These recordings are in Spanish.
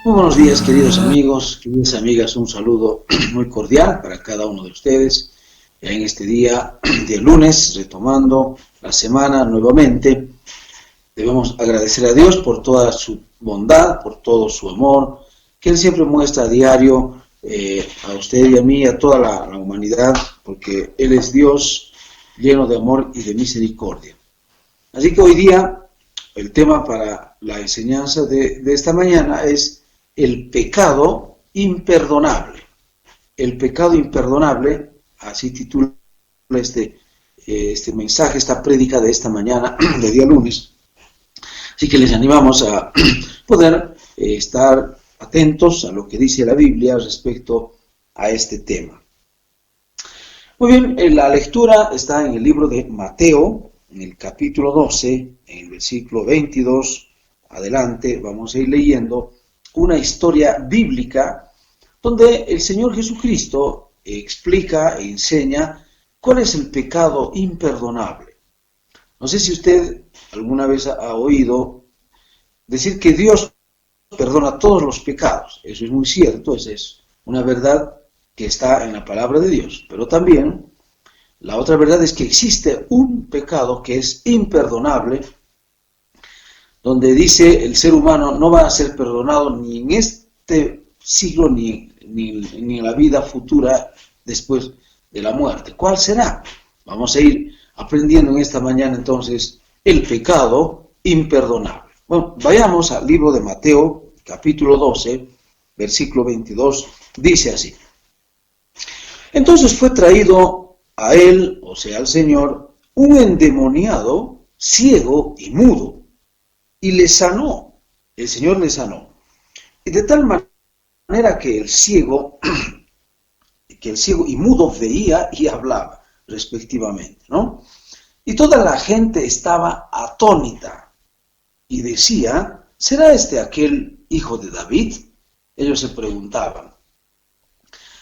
Muy buenos días, queridos amigos, queridas amigas, un saludo muy cordial para cada uno de ustedes. Ya en este día de lunes, retomando la semana nuevamente, debemos agradecer a Dios por toda su bondad, por todo su amor, que Él siempre muestra a diario a usted y a mí, a toda la humanidad, porque Él es Dios lleno de amor y de misericordia. Así que hoy día, el tema para la enseñanza de esta mañana es el pecado imperdonable. El pecado imperdonable, así titula este mensaje, esta prédica de esta mañana, de día lunes. Así que les animamos a poder estar atentos a lo que dice la Biblia respecto a este tema. Muy bien, la lectura está en el libro de Mateo, en el capítulo 12, en el versículo 22, adelante, vamos a ir leyendo una historia bíblica donde el Señor Jesucristo explica e enseña cuál es el pecado imperdonable. No sé si usted alguna vez ha oído decir que Dios perdona todos los pecados. Eso es muy cierto, esa es una verdad que está en la palabra de Dios. Pero también la otra verdad es que existe un pecado que es imperdonable, donde dice el ser humano no va a ser perdonado ni en este siglo ni en la vida futura después de la muerte. ¿Cuál será? Vamos a ir aprendiendo en esta mañana entonces el pecado imperdonable. Bueno, vayamos al libro de Mateo, capítulo 12, versículo 22, dice así. Entonces fue traído a él, o sea, al Señor, un endemoniado, ciego y mudo, y le sanó, el Señor le sanó. Y de tal manera que el ciego y mudo veía y hablaba, respectivamente, ¿no? Y toda la gente estaba atónita y decía, ¿será este aquel hijo de David? Ellos se preguntaban.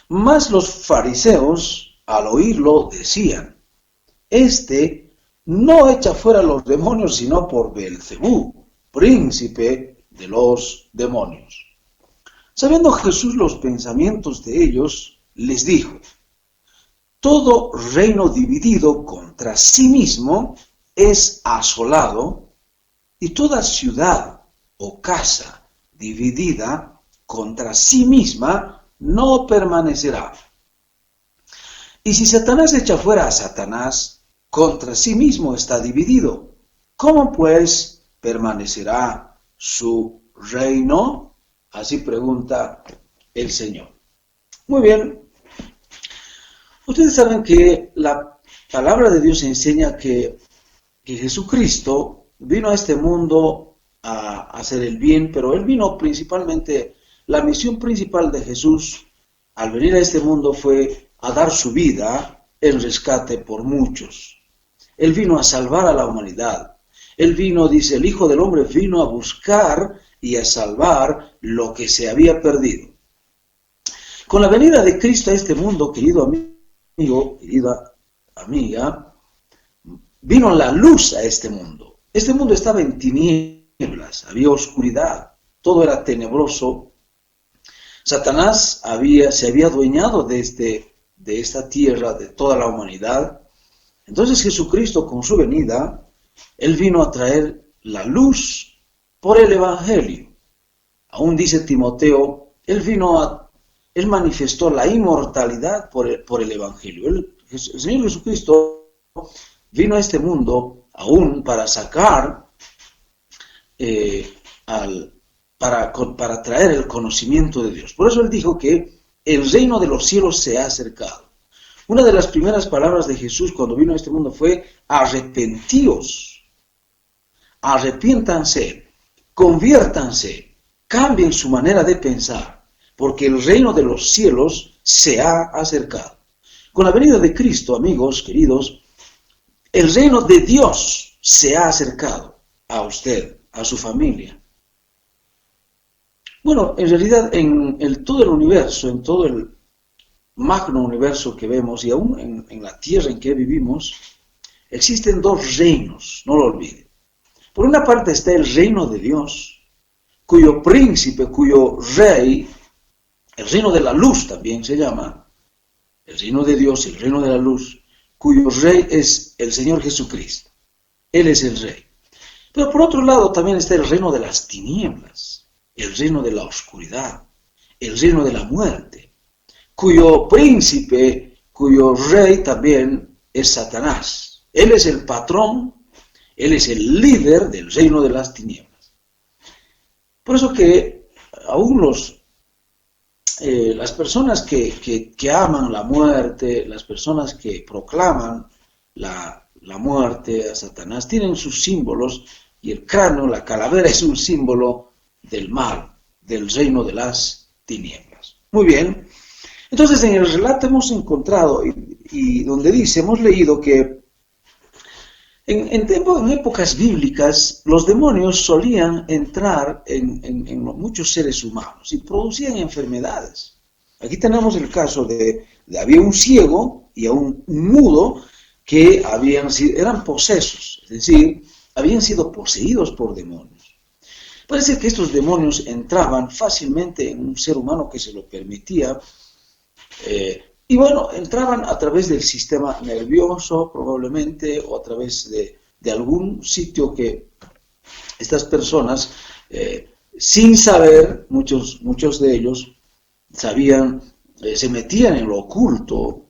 Mas los fariseos, al oírlo, decían, este no echa fuera los demonios sino por Beelzebú, príncipe de los demonios. Sabiendo Jesús los pensamientos de ellos, les dijo, todo reino dividido contra sí mismo es asolado, y toda ciudad o casa dividida contra sí misma no permanecerá. Y si Satanás echa fuera a Satanás, contra sí mismo está dividido. ¿Cómo pues permanecerá su reino? Así pregunta el Señor. Muy bien. Ustedes saben que la palabra de Dios enseña que Jesucristo vino a este mundo a hacer el bien, pero Él vino principalmente, la misión principal de Jesús al venir a este mundo fue a dar su vida en rescate por muchos. Él vino a salvar a la humanidad. Él vino, dice, el Hijo del Hombre vino a buscar y a salvar lo que se había perdido. Con la venida de Cristo a este mundo, querido amigo, querida amiga, vino la luz a este mundo. Este mundo estaba en tinieblas, había oscuridad, todo era tenebroso. Satanás se había adueñado de esta tierra, de toda la humanidad. Entonces Jesucristo, con su venida, Él vino a traer la luz por el Evangelio. Aún dice Timoteo, Él manifestó la inmortalidad por el Evangelio. El Señor Jesucristo vino a este mundo aún para sacar, para traer el conocimiento de Dios. Por eso Él dijo que el reino de los cielos se ha acercado. Una de las primeras palabras de Jesús cuando vino a este mundo fue, arrepentíos, arrepiéntanse, conviértanse, cambien su manera de pensar, porque el reino de los cielos se ha acercado. Con la venida de Cristo, amigos queridos, el reino de Dios se ha acercado a usted, a su familia. Bueno, en realidad en todo el universo, en todo el magno universo que vemos y aún en la tierra en que vivimos, existen dos reinos, no lo olviden. Por una parte está el reino de Dios, cuyo príncipe, cuyo rey, el reino de la luz también se llama, el reino de Dios, el reino de la luz, cuyo rey es el Señor Jesucristo. Él es el rey. Pero por otro lado también está el reino de las tinieblas, el reino de la oscuridad, el reino de la muerte, cuyo príncipe, cuyo rey también es Satanás. Él es el patrón, él es el líder del reino de las tinieblas. Por eso que aún las personas que aman la muerte, las personas que proclaman la muerte a Satanás, tienen sus símbolos, y el cráneo, la calavera, es un símbolo del mal, del reino de las tinieblas. Muy bien, entonces en el relato hemos encontrado, y donde dice, hemos leído que en épocas bíblicas los demonios solían entrar en muchos seres humanos y producían enfermedades. Aquí tenemos el caso de había un ciego y un mudo que eran posesos, es decir, habían sido poseídos por demonios. Parece que estos demonios entraban fácilmente en un ser humano que se lo permitía, y bueno, entraban a través del sistema nervioso probablemente, o a través de algún sitio que estas personas, sin saber, muchos de ellos sabían, se metían en lo oculto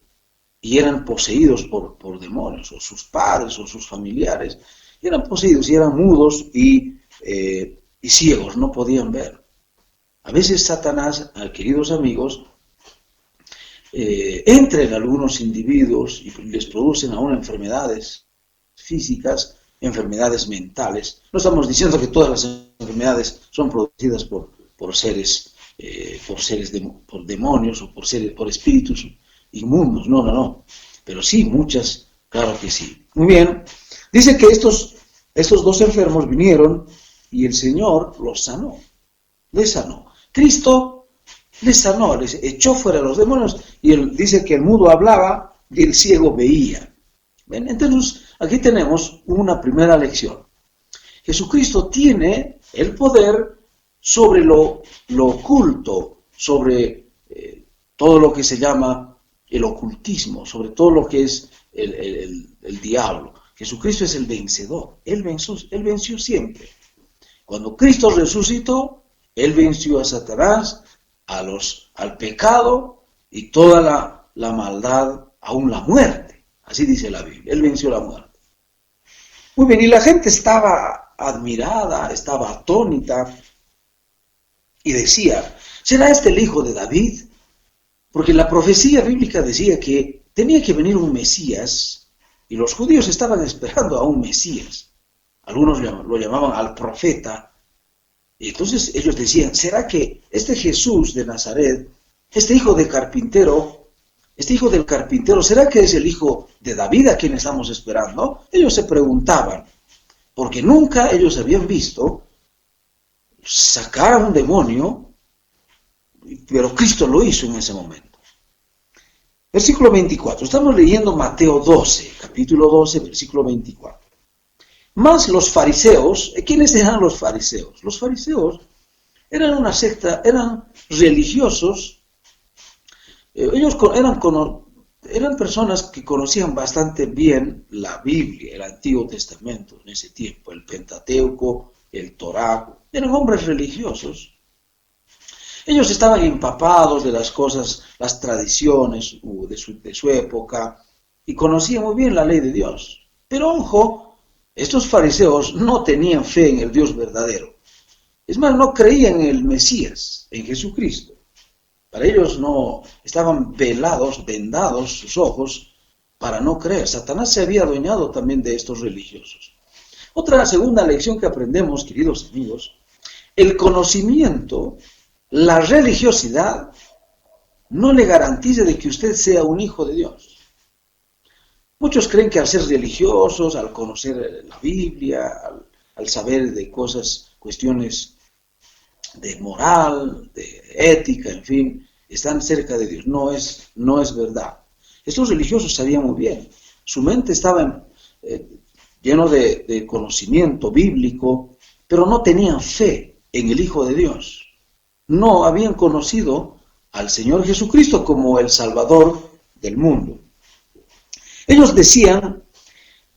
y eran poseídos por demonios, o sus padres o sus familiares, y eran poseídos y eran mudos y ciegos, no podían ver. A veces Satanás, queridos amigos, entra en algunos individuos y les producen aún enfermedades físicas, enfermedades mentales. No estamos diciendo que todas las enfermedades son producidas por demonios o por espíritus inmundos, no. Pero sí, muchas, claro que sí. Muy bien, dice que estos dos enfermos vinieron y el Señor los sanó, les sanó. Cristo les sanó, les echó fuera a los demonios, y él dice que el mudo hablaba y el ciego veía. ¿Ven? Entonces, aquí tenemos una primera lección. Jesucristo tiene el poder sobre lo oculto, sobre todo lo que se llama el ocultismo, sobre todo lo que es el diablo. Jesucristo es el vencedor, Él venció siempre. Cuando Cristo resucitó, Él venció a Satanás, al pecado y toda la maldad, aún la muerte. Así dice la Biblia, Él venció la muerte. Muy bien, y la gente estaba admirada, estaba atónita, y decía, ¿será este el hijo de David? Porque la profecía bíblica decía que tenía que venir un Mesías, y los judíos estaban esperando a un Mesías. Algunos lo llamaban al profeta. Y entonces ellos decían, ¿será que este Jesús de Nazaret, este hijo del carpintero, ¿será que es el hijo de David a quien estamos esperando? Ellos se preguntaban, porque nunca ellos habían visto sacar a un demonio, pero Cristo lo hizo en ese momento. Versículo 24, estamos leyendo Mateo 12, capítulo 12, versículo 24. Más los fariseos, ¿quiénes eran los fariseos? Los fariseos eran una secta, eran religiosos, ellos eran personas que conocían bastante bien la Biblia, el Antiguo Testamento en ese tiempo, el Pentateuco, el Torá, eran hombres religiosos. Ellos estaban empapados de las cosas, las tradiciones de su época, y conocían muy bien la ley de Dios. Pero ojo, estos fariseos no tenían fe en el Dios verdadero. Es más, no creían en el Mesías, en Jesucristo. Para ellos no estaban vendados sus ojos para no creer. Satanás se había adueñado también de estos religiosos. Otra segunda lección que aprendemos, queridos amigos, el conocimiento, la religiosidad, no le garantiza de que usted sea un hijo de Dios. Muchos creen que al ser religiosos, al conocer la Biblia, al saber de cuestiones de moral, de ética, en fin, están cerca de Dios. No es verdad. Estos religiosos sabían muy bien. Su mente estaba lleno de conocimiento bíblico, pero no tenían fe. en el Hijo de Dios. No habían conocido al Señor Jesucristo como el Salvador del mundo. Ellos decían,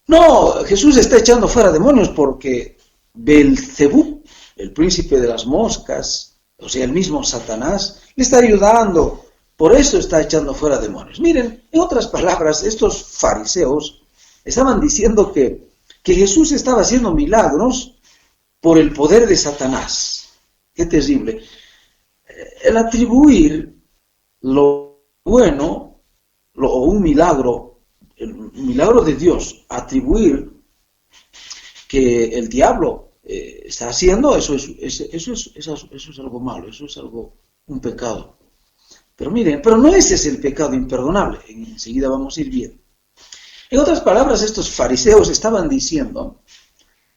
no, Jesús está echando fuera demonios porque Belcebú, el príncipe de las moscas, o sea, el mismo Satanás, le está ayudando, por eso está echando fuera demonios. Miren, en otras palabras, estos fariseos estaban diciendo que Jesús estaba haciendo milagros por el poder de Satanás. Qué terrible. El atribuir lo bueno, o un milagro, el milagro de Dios, atribuir que el diablo está haciendo, eso es algo malo, eso es un pecado. Pero miren, pero no ese es el pecado imperdonable, enseguida vamos a ir viendo. En otras palabras, estos fariseos estaban diciendo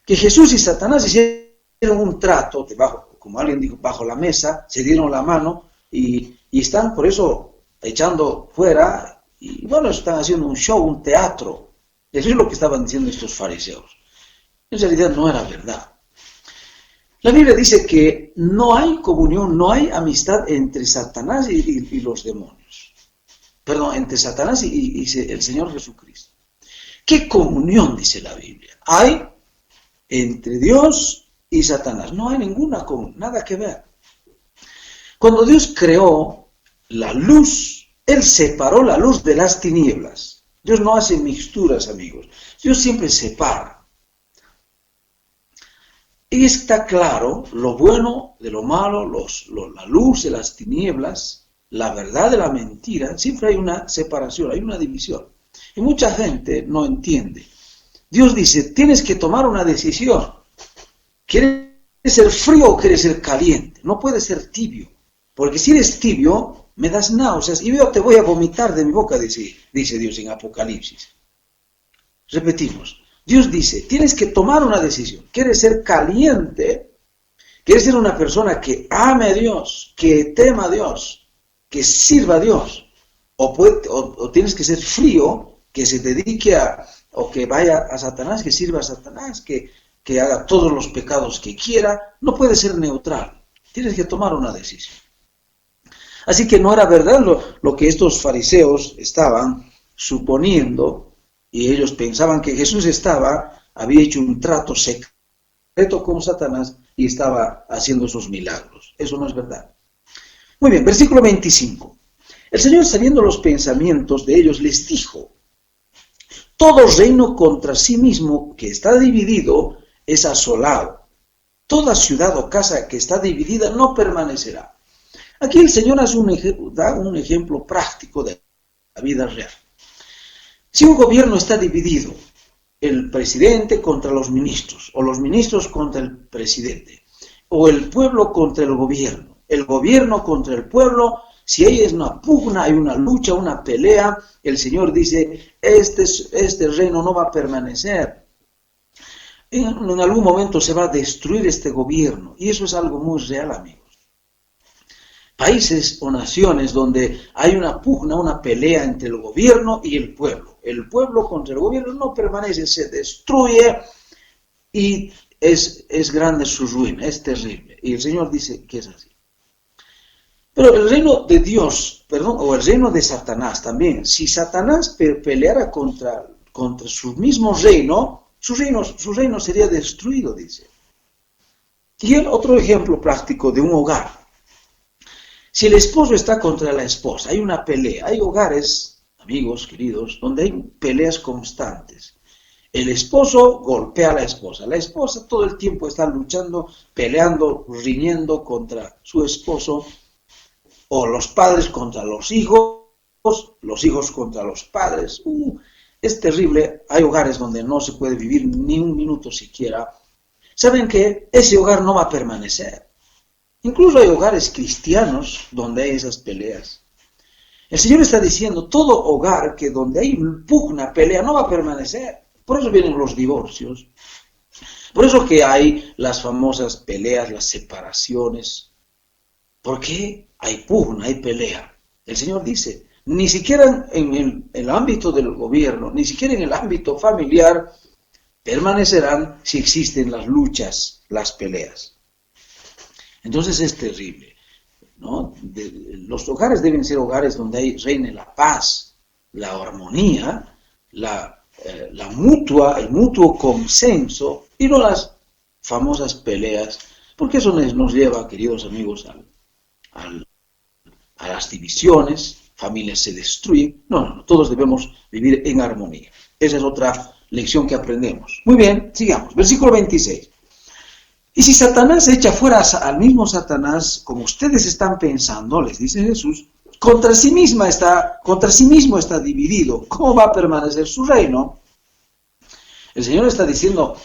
que Jesús y Satanás hicieron un trato debajo, como alguien dijo, bajo la mesa, se dieron la mano y están por eso echando fuera, y bueno, están haciendo un show, un teatro. Eso es lo que estaban diciendo estos fariseos. En realidad no era verdad. La Biblia dice que no hay comunión, no hay amistad entre Satanás y los demonios. Perdón, entre Satanás y el Señor Jesucristo. ¿Qué comunión dice la Biblia? Hay entre Dios y Satanás. No hay ninguna comunión, nada que ver. Cuando Dios creó la luz, Él separó la luz de las tinieblas. Dios no hace mixturas, amigos. Dios siempre separa. Y está claro lo bueno de lo malo, la luz de las tinieblas, la verdad de la mentira. Siempre hay una separación, hay una división. Y mucha gente no entiende. Dios dice, tienes que tomar una decisión. ¿Quieres ser frío o quieres ser caliente? No puedes ser tibio. Porque si eres tibio, me das náuseas y yo te voy a vomitar de mi boca, dice Dios en Apocalipsis. Repetimos. Dios dice, tienes que tomar una decisión. ¿Quieres ser caliente? ¿Quieres ser una persona que ame a Dios, que tema a Dios, que sirva a Dios? O tienes que ser frío, que se dedique o que vaya a Satanás, que sirva a Satanás, que haga todos los pecados que quiera. No puedes ser neutral. Tienes que tomar una decisión. Así que no era verdad lo que estos fariseos estaban suponiendo. Y ellos pensaban que Jesús había hecho un trato secreto con Satanás y estaba haciendo esos milagros. Eso no es verdad. Muy bien, versículo 25. El Señor, sabiendo los pensamientos de ellos, les dijo, todo reino contra sí mismo que está dividido es asolado. Toda ciudad o casa que está dividida no permanecerá. Aquí el Señor da un ejemplo práctico de la vida real. Si un gobierno está dividido, el presidente contra los ministros, o los ministros contra el presidente, o el pueblo contra el gobierno contra el pueblo, si hay una pugna, hay una lucha, una pelea, el Señor dice, este reino no va a permanecer. En algún momento se va a destruir este gobierno, y eso es algo muy real, amigos. Países o naciones donde hay una pugna, una pelea entre el gobierno y el pueblo. El pueblo contra el gobierno no permanece, se destruye y es grande su ruina, es terrible. Y el Señor dice que es así. Pero el reino de Dios, o el reino de Satanás también, si Satanás peleara contra su mismo reino, su reino sería destruido, dice. Y otro ejemplo práctico de un hogar. Si el esposo está contra la esposa, hay una pelea. Hay hogares, amigos queridos, donde hay peleas constantes. El esposo golpea a la esposa todo el tiempo está luchando, peleando, riñendo contra su esposo, o los padres contra los hijos contra los padres. Es terrible, hay hogares donde no se puede vivir ni un minuto siquiera. ¿Saben qué? Ese hogar no va a permanecer. Incluso hay hogares cristianos donde hay esas peleas. El Señor está diciendo, todo hogar que donde hay pugna, pelea, no va a permanecer. Por eso vienen los divorcios. Por eso que hay las famosas peleas, las separaciones. ¿Por qué? Hay pugna, hay pelea. El Señor dice, ni siquiera en el ámbito del gobierno, ni siquiera en el ámbito familiar, permanecerán si existen las luchas, las peleas. Entonces es terrible, ¿no? Los hogares deben ser hogares donde reine la paz, la armonía, el mutuo consenso y no las famosas peleas, porque eso nos lleva, queridos amigos, a las divisiones, familias se destruyen. No, todos debemos vivir en armonía. Esa es otra lección que aprendemos. Muy bien, sigamos. Versículo 26. Y si Satanás echa fuera al mismo Satanás, como ustedes están pensando, les dice Jesús, contra sí mismo está dividido. ¿Cómo va a permanecer su reino? El Señor está diciendo,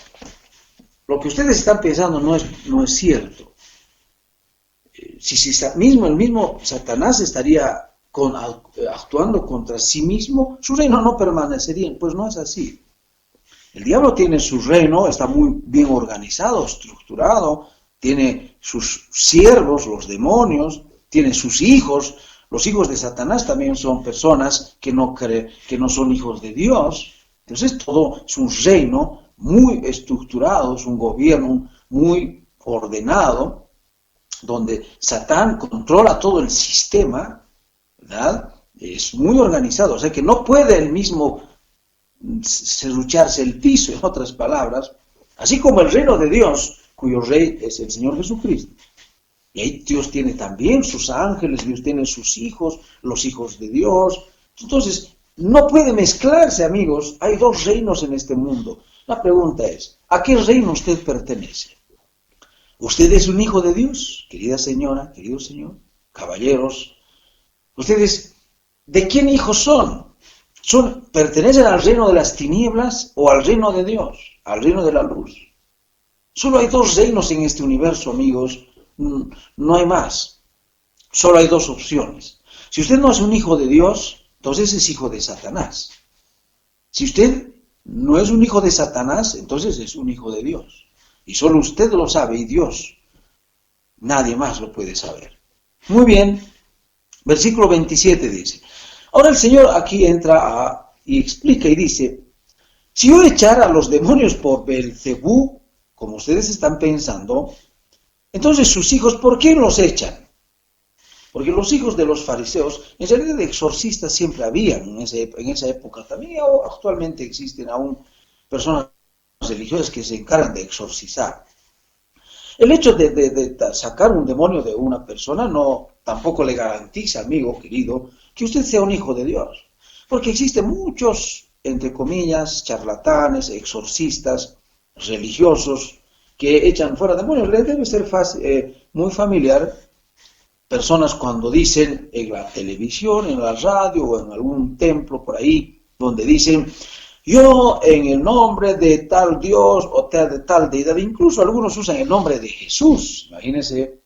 lo que ustedes están pensando no es cierto. Si el mismo Satanás estaría actuando contra sí mismo, su reino no permanecería. Pues no es así. El diablo tiene su reino, está muy bien organizado, estructurado, tiene sus siervos, los demonios, tiene sus hijos. Los hijos de Satanás también son personas que no son hijos de Dios. Entonces todo es un reino muy estructurado, es un gobierno muy ordenado, donde Satán controla todo el sistema, ¿verdad? Es muy organizado, o sea que no puede él mismo serrucharse el piso, en otras palabras, así como el reino de Dios, cuyo rey es el Señor Jesucristo. Y ahí Dios tiene también sus ángeles, Dios tiene sus hijos, los hijos de Dios. Entonces, no puede mezclarse, amigos. Hay dos reinos en este mundo. La pregunta es, ¿a qué reino usted pertenece? ¿Usted es un hijo de Dios, querida señora, querido señor, caballeros? ¿Ustedes de quién hijos son? ¿Pertenecen al reino de las tinieblas o al reino de Dios, al reino de la luz? Solo hay dos reinos en este universo, amigos, no hay más. Solo hay dos opciones. Si usted no es un hijo de Dios, entonces es hijo de Satanás. Si usted no es un hijo de Satanás, entonces es un hijo de Dios. Y solo usted lo sabe y Dios. Nadie más lo puede saber. Muy bien, versículo 27 dice. Ahora el Señor aquí entra y explica y dice, si yo echara a los demonios por Belcebú, como ustedes están pensando, entonces sus hijos, ¿por qué los echan? Porque los hijos de los fariseos, en realidad de exorcistas siempre habían en esa época también, actualmente existen aún personas religiosas que se encargan de exorcizar. El hecho de sacar un demonio de una persona tampoco le garantiza, amigo querido, que usted sea un hijo de Dios. Porque existen muchos, entre comillas, charlatanes, exorcistas, religiosos, que echan fuera demonios. Les debe ser muy familiar personas cuando dicen en la televisión, en la radio o en algún templo por ahí, donde dicen, yo en el nombre de tal Dios o de tal deidad, incluso algunos usan el nombre de Jesús, imagínense,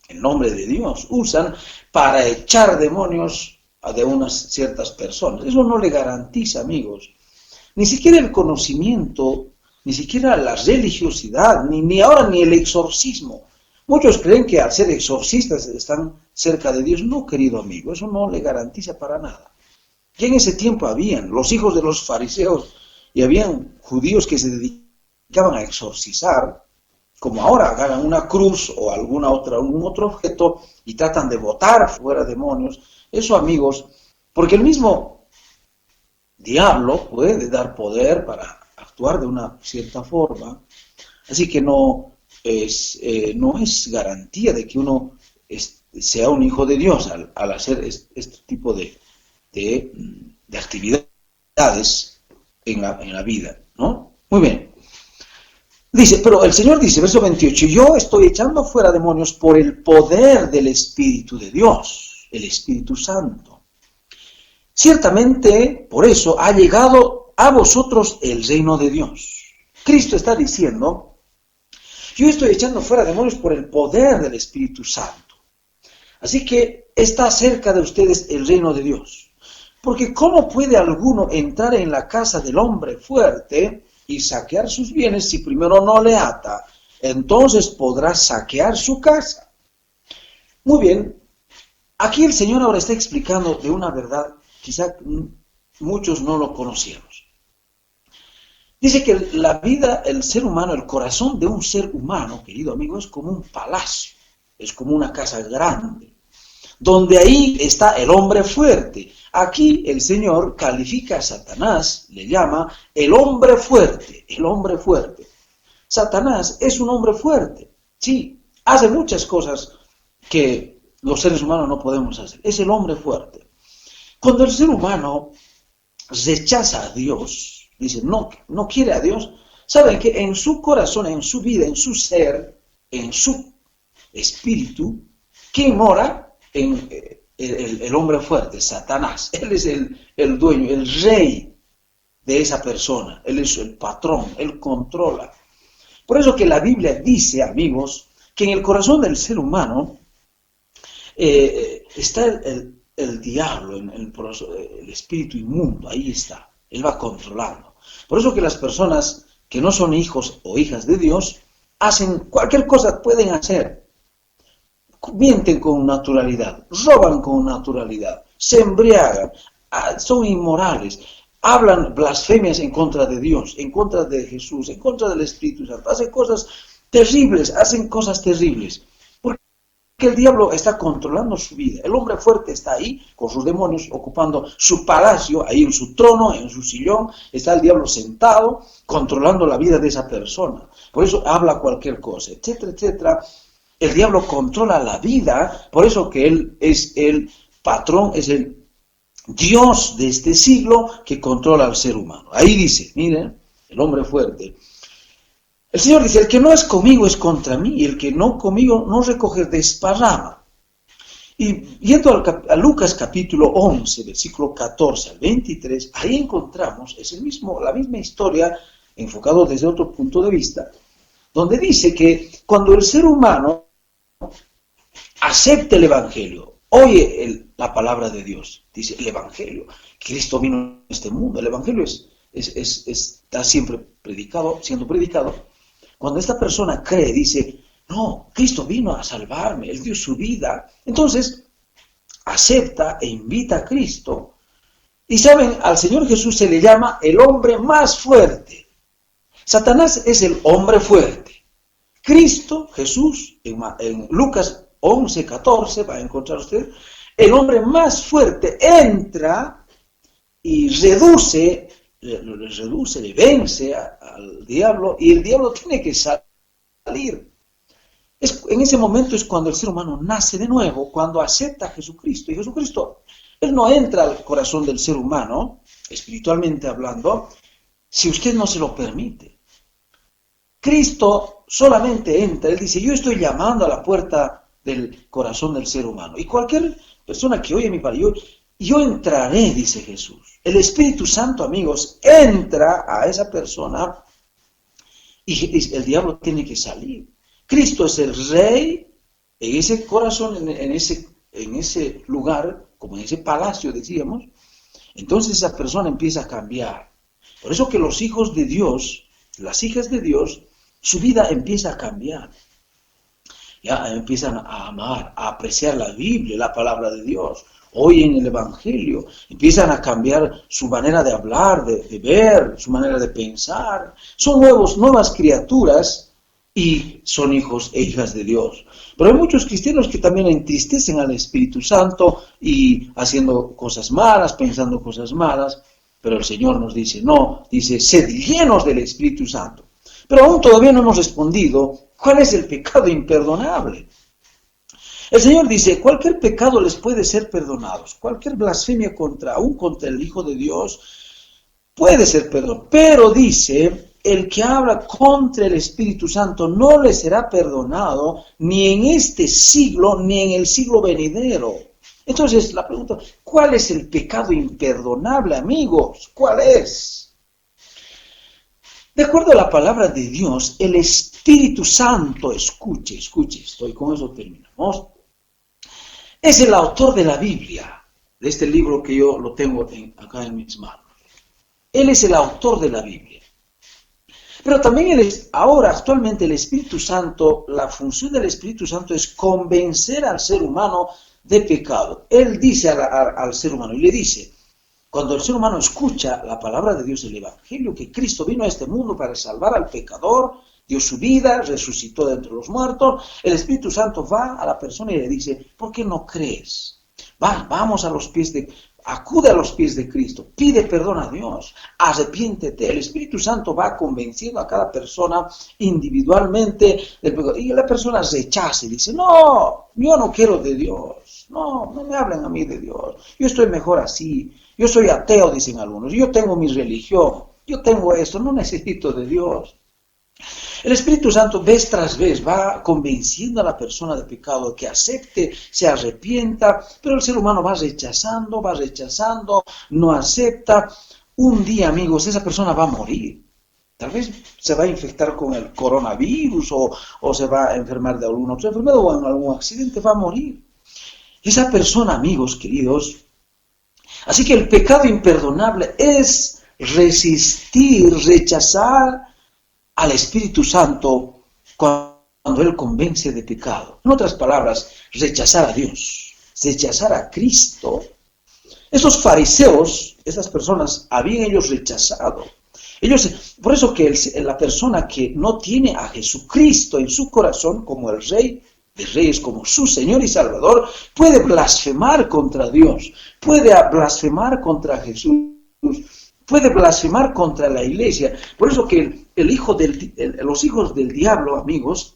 el nombre de Dios, usan para echar demonios de unas ciertas personas. Eso no le garantiza, amigos, ni siquiera el conocimiento, ni siquiera la religiosidad, ni ahora ni el exorcismo. Muchos creen que al ser exorcistas están cerca de Dios. No, querido amigo, eso no le garantiza para nada. Y en ese tiempo habían los hijos de los fariseos y habían judíos que se dedicaban a exorcizar, como ahora agarran una cruz o algún otro objeto y tratan de botar fuera demonios. Eso, amigos, porque el mismo diablo puede dar poder para actuar de una cierta forma, así que no es garantía de que uno sea un hijo de Dios al hacer este tipo de actividades en la vida, ¿no? Muy bien. Dice, pero el Señor dice, verso 28, yo estoy echando fuera demonios por el poder del Espíritu de Dios, el Espíritu Santo. Ciertamente, por eso ha llegado a vosotros el reino de Dios. Cristo está diciendo, yo estoy echando fuera demonios por el poder del Espíritu Santo. Así que está cerca de ustedes el reino de Dios. Porque ¿cómo puede alguno entrar en la casa del hombre fuerte y saquear sus bienes si primero no le ata? Entonces podrá saquear su casa. Muy bien, aquí el Señor ahora está explicando de una verdad, quizá muchos no lo conocíamos. Dice que la vida, el ser humano, el corazón de un ser humano, querido amigo, es como un palacio. es como una casa grande, donde ahí está el hombre fuerte. Aquí el Señor califica a Satanás, le llama el hombre fuerte, el hombre fuerte. Satanás es un hombre fuerte, sí, hace muchas cosas que los seres humanos no podemos hacer, es el hombre fuerte. Cuando el ser humano rechaza a Dios, dice no quiere a Dios, saben que en su corazón, en su vida, en su ser, en su espíritu, ¿quién mora? En el hombre fuerte, Satanás. Él es el dueño, el rey de esa persona, él es el patrón, él controla. Por eso que la Biblia dice, amigos, que en el corazón del ser humano está el diablo, el espíritu inmundo, ahí está, él va controlando. Por eso que las personas que no son hijos o hijas de Dios, hacen cualquier cosa, pueden hacer. Mienten con naturalidad, roban con naturalidad, se embriagan, son inmorales, hablan blasfemias en contra de Dios, en contra de Jesús, en contra del Espíritu Santo, hacen cosas terribles, porque el diablo está controlando su vida. El hombre fuerte está ahí con sus demonios, ocupando su palacio, ahí en su trono, en su sillón, está el diablo sentado, controlando la vida de esa persona. Por eso habla cualquier cosa, etcétera, etcétera. El diablo controla la vida, por eso que él es el patrón, es el Dios de este siglo que controla al ser humano. Ahí dice, miren, el hombre fuerte. El Señor dice, el que no es conmigo es contra mí, y el que no conmigo no recoge desparrama. Y yendo a Lucas capítulo 11, versículo 14 al 23, ahí encontramos la misma historia, enfocado desde otro punto de vista, donde dice que cuando el ser humano acepta el Evangelio, oye la palabra de Dios, dice el Evangelio, Cristo vino a este mundo, el Evangelio está siempre siendo predicado. Cuando esta persona cree, dice, no, Cristo vino a salvarme, Él dio su vida. Entonces, acepta e invita a Cristo. Y saben, al Señor Jesús se le llama el hombre más fuerte. Satanás es el hombre fuerte. Cristo, Jesús, en Lucas 11, 14, va a encontrar usted, el hombre más fuerte entra y le vence al diablo, y el diablo tiene que salir. En ese momento es cuando el ser humano nace de nuevo, cuando acepta a Jesucristo. Y Jesucristo, Él no entra al corazón del ser humano, espiritualmente hablando, si usted no se lo permite. Cristo solamente entra, Él dice, yo estoy llamando a la puerta del corazón del ser humano. Y cualquier persona que oye mi palabra, yo entraré, dice Jesús. El Espíritu Santo, amigos, entra a esa persona y el diablo tiene que salir. Cristo es el rey en ese corazón, en ese lugar, como en ese palacio, decíamos. Entonces esa persona empieza a cambiar. Por eso que los hijos de Dios, las hijas de Dios, su vida empieza a cambiar. Ya empiezan a amar, a apreciar la Biblia, la palabra de Dios. Oyen el Evangelio, empiezan a cambiar su manera de hablar, de ver, su manera de pensar. Son nuevas criaturas y son hijos e hijas de Dios. Pero hay muchos cristianos que también entristecen al Espíritu Santo y haciendo cosas malas, pensando cosas malas. Pero el Señor nos dice, no, dice, sed llenos del Espíritu Santo. Pero aún todavía no hemos respondido, ¿cuál es el pecado imperdonable? El Señor dice, cualquier pecado les puede ser perdonado, cualquier blasfemia contra el Hijo de Dios puede ser perdonado, pero dice, el que habla contra el Espíritu Santo no le será perdonado ni en este siglo ni en el siglo venidero. Entonces la pregunta, ¿cuál es el pecado imperdonable, amigos? ¿Cuál es? De acuerdo a la palabra de Dios, el Espíritu Santo, escuche, estoy con eso terminamos. Es el autor de la Biblia, de este libro que yo lo tengo acá en mis manos. Él es el autor de la Biblia. Pero también actualmente el Espíritu Santo, la función del Espíritu Santo es convencer al ser humano de pecado. Él dice al ser humano, y le dice, cuando el ser humano escucha la palabra de Dios, el Evangelio, que Cristo vino a este mundo para salvar al pecador, dio su vida, resucitó de entre los muertos, el Espíritu Santo va a la persona y le dice, ¿por qué no crees? Vamos a los pies acude a los pies de Cristo, pide perdón a Dios, arrepiéntete. El Espíritu Santo va convenciendo a cada persona individualmente del pecado. Y la persona rechaza y dice, no, yo no quiero de Dios, no me hablen a mí de Dios, yo estoy mejor así, yo soy ateo, dicen algunos, yo tengo mi religión, yo tengo esto, no necesito de Dios. El Espíritu Santo vez tras vez va convenciendo a la persona de pecado que acepte, se arrepienta, pero el ser humano va rechazando, no acepta. Un día, amigos, esa persona va a morir. Tal vez se va a infectar con el coronavirus o se va a enfermar de alguna otra enfermedad o en algún accidente, va a morir. Esa persona, amigos queridos, así que el pecado imperdonable es resistir, rechazar al Espíritu Santo cuando Él convence de pecado. En otras palabras, rechazar a Dios, rechazar a Cristo. Esos fariseos, esas personas, habían ellos rechazado. Por eso que la persona que no tiene a Jesucristo en su corazón como el Rey de Reyes, como su Señor y Salvador, puede blasfemar contra Dios, puede blasfemar contra Jesús, puede blasfemar contra la iglesia. Por eso que los hijos del diablo, amigos,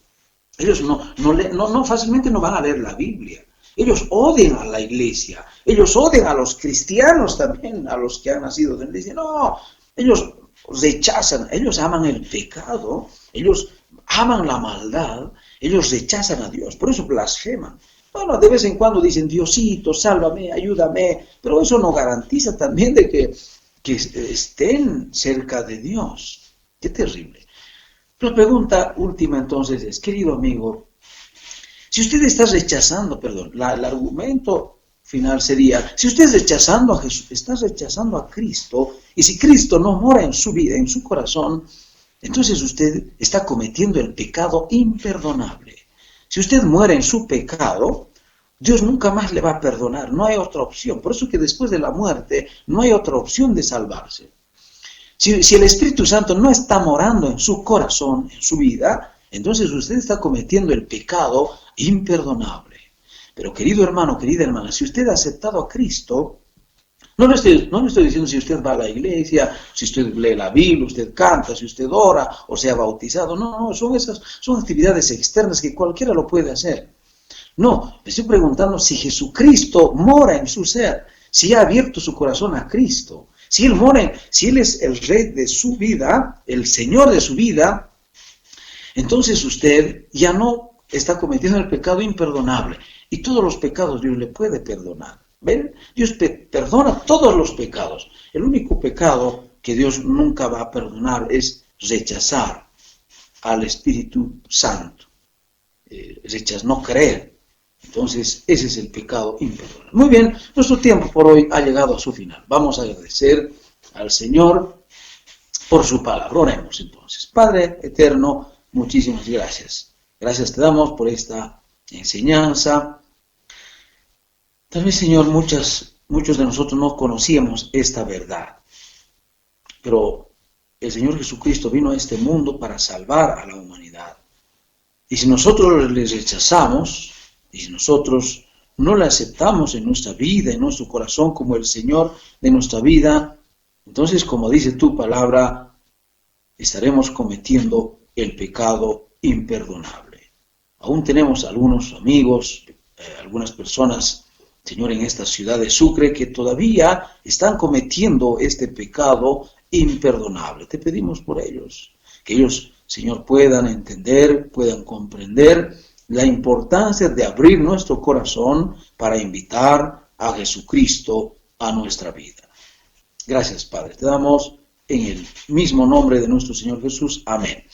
ellos no fácilmente no van a leer la Biblia. Ellos odian a la iglesia, ellos odian a los cristianos también, a los que han nacido de la iglesia. No, ellos rechazan, ellos aman el pecado, ellos aman la maldad, ellos rechazan a Dios, por eso blasfeman. Bueno, de vez en cuando dicen, Diosito, sálvame, ayúdame, pero eso no garantiza también de que estén cerca de Dios. Qué terrible. La pregunta última entonces es, querido amigo, si usted está rechazando, el argumento final sería, si usted es rechazando a Jesús, está rechazando a Cristo, y si Cristo no mora en su vida, en su corazón, entonces usted está cometiendo el pecado imperdonable. Si usted muere en su pecado, Dios nunca más le va a perdonar, no hay otra opción. Por eso que después de la muerte no hay otra opción de salvarse. Si el Espíritu Santo no está morando en su corazón, en su vida, entonces usted está cometiendo el pecado imperdonable. Pero querido hermano, querida hermana, si usted ha aceptado a Cristo, no le estoy diciendo si usted va a la iglesia, si usted lee la Biblia, usted canta, si usted ora o se ha bautizado. No, son actividades externas que cualquiera lo puede hacer. No, me estoy preguntando si Jesucristo mora en su ser, si ha abierto su corazón a Cristo, si Él es el Rey de su vida, el Señor de su vida, entonces usted ya no está cometiendo el pecado imperdonable. Y todos los pecados Dios le puede perdonar. ¿Ven? Dios perdona todos los pecados. El único pecado que Dios nunca va a perdonar es rechazar al Espíritu Santo. No creer. Entonces, ese es el pecado imperdonable. Muy bien, nuestro tiempo por hoy ha llegado a su final. Vamos a agradecer al Señor por su palabra. Oremos entonces. Padre eterno, muchísimas gracias. Gracias te damos por esta enseñanza. Tal vez, Señor, muchos de nosotros no conocíamos esta verdad, pero el Señor Jesucristo vino a este mundo para salvar a la humanidad. Y si nosotros le rechazamos, y si nosotros no le aceptamos en nuestra vida, en nuestro corazón como el Señor de nuestra vida, entonces, como dice tu palabra, estaremos cometiendo el pecado imperdonable. Aún tenemos algunos amigos, algunas personas, Señor, en esta ciudad de Sucre, que todavía están cometiendo este pecado imperdonable. Te pedimos por ellos, que ellos, Señor, puedan entender, puedan comprender la importancia de abrir nuestro corazón para invitar a Jesucristo a nuestra vida. Gracias, Padre. Te damos en el mismo nombre de nuestro Señor Jesús. Amén.